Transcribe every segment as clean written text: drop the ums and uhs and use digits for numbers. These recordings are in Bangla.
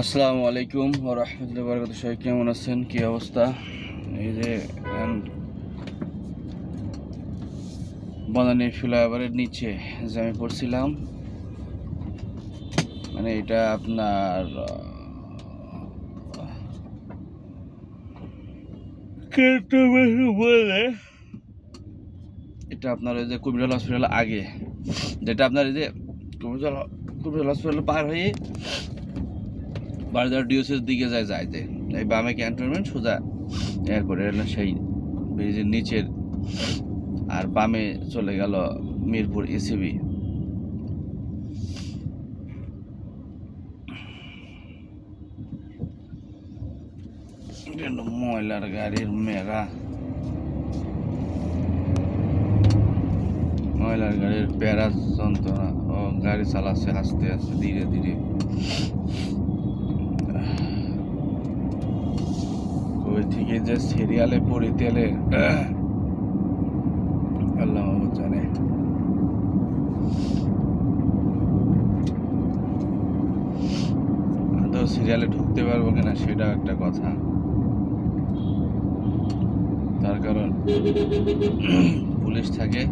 আসসালামু আলাইকুম ওয়া রাহমাতুল্লাহি ওয়া বারাকাতুহু। সবাই কেমন আছেন, কি অবস্থা? এই যে বনানী ফ্লাইওভারের নিচে যে আমি পড়ছিলাম, মানে এটা আপনার বলে এটা আপনার ওই যে কুমিল্লা হসপিটাল আগে, যেটা আপনার এই যে কুমিল্লা হসপিটাল পার হয়ে বারদার ডিওসের দিকে যাইতে এই বামে ক্যান্টনমেন্ট সোজা এয়ারপোর্ট এর সেই ব্রিজের নিচের, আর বামে চলে গেল মিরপুর ইসিবি। ময়লার গাড়ির মেঘা, ময়লার গাড়ির প্যারা যন্ত্রণা। ও গাড়ি চালাচ্ছে আস্তে আস্তে ধীরে ধীরে। ওই থেকে যে সিরিয়ালে পড়ি তেলে আল্লাহ জানে। আদৌ সিরিয়ালে ঢুকতে পারবো কিনা সেটাও একটা কথা, তার কারণ পুলিশ থাকে।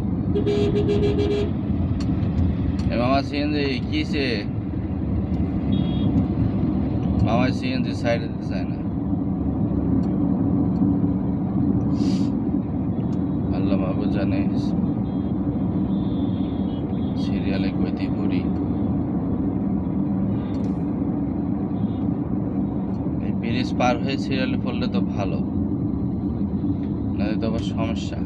মামা সিএনজি কিসে, মামা সিএনজি সাইডে দিতে চায় না। আল্লাহ মাহবুব জানে সিরিয়ালে কইতে পড়ি। এই ব্রিজ পার হয়ে সিরিয়ালে পড়লে তো ভালো, নাহলে তো আবার সমস্যা।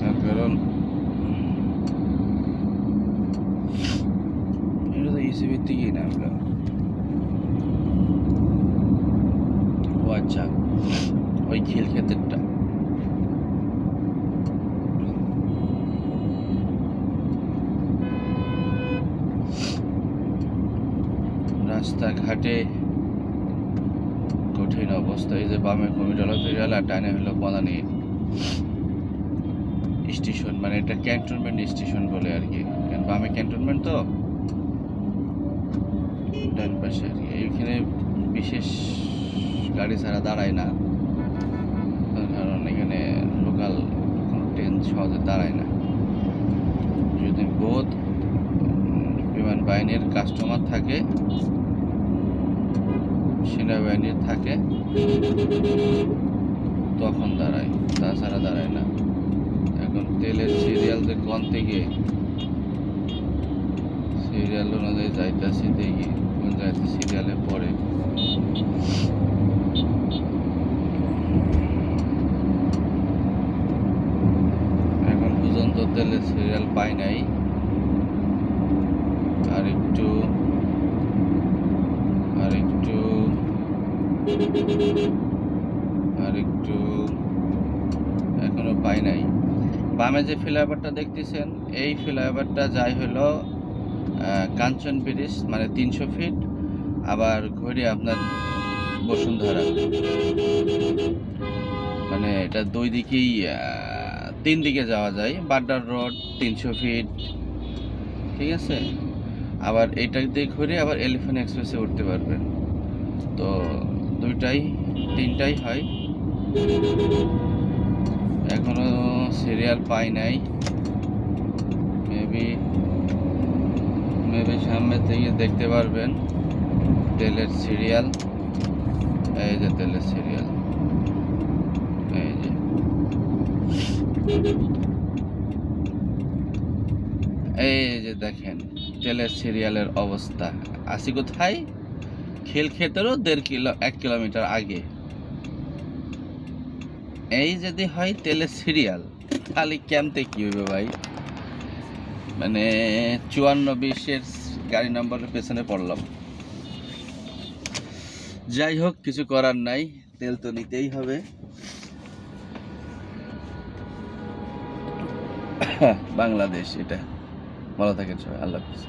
তার কারণ এটা তো ইসিবির দিকেই না। ও আচ্ছা, ওই খিল ক্ষেতেরটা। রাস্তাঘাটে কঠিন অবস্থা। এই যে বামে কুমিল্লা ফেরিয়াল আর ডানে হলো বনানী স্টেশন, মানে এটা ক্যান্টনমেন্ট স্টেশন বলে আর কি। বামে ক্যান্টনমেন্ট তো, ডান পাশে আর কি। এইখানে বিশেষ গাড়ি ছাড়া দাঁড়ায় না, কারণ এখানে লোকাল কোনো ট্রেন সহজে দাঁড়ায় না। যদি বোধ বিমান বাহিনীর কাস্টমার থাকে, সেনাবাহিনীর থাকে, তখন দাঁড়ায়, তাছাড়া দাঁড়ায় না। এখন তেলের সিরিয়াল যে কোন থেকে সিরিয়াল অনুযায়ী যাইতেছি, দেখি কোন জায়গাতে সিরিয়ালে পড়ে। এখন পর্যন্ত তেলের সিরিয়াল পাই নাই। আর একটু এখনো পাই নাই। বামে যে ফ্লাইওভারটা দেখতেছেন, এই ফ্লাইওভারটা যাই হলো কাঞ্চন ব্রিজ, মানে 300 ফিট। আবার ঘুরে আপনার বসুন্ধরা, মানে এটা দুই দিকেই 3 দিকে যাওয়া যায়। বাড্ডার রোড 300 ফিট, ঠিক আছে। আবার এটা দিয়ে ঘুরে আবার এলিফ্যান্ট এক্সপ্রেসে উঠতে পারবেন। তো দুইটাই 3টাই হয়। এখনো সিরিয়াল পাই নাই। মেবি সামনে থেকে দেখতে পারবেন তেলের সিরিয়াল। এই যে তেলের সিরিয়াল, এই যে দেখেন তেলের সিরিয়ালের অবস্থা। আসি কোথায়? খিল ক্ষেতেরও 1 কিলোমিটার আগে। এই যদি হয় তেলের সিরিয়াল, খালি ক্যাম্পতে কি হবে ভাই? মানে 5420-এর গাড়ি নাম্বারের পেছনে পড়লাম। যাই হোক, কিছু করার নাই, তেল তো নিতেই হবে। বাংলাদেশ এটা। ভালো থাকেন সবাই, আল্লাহ হাফেজ।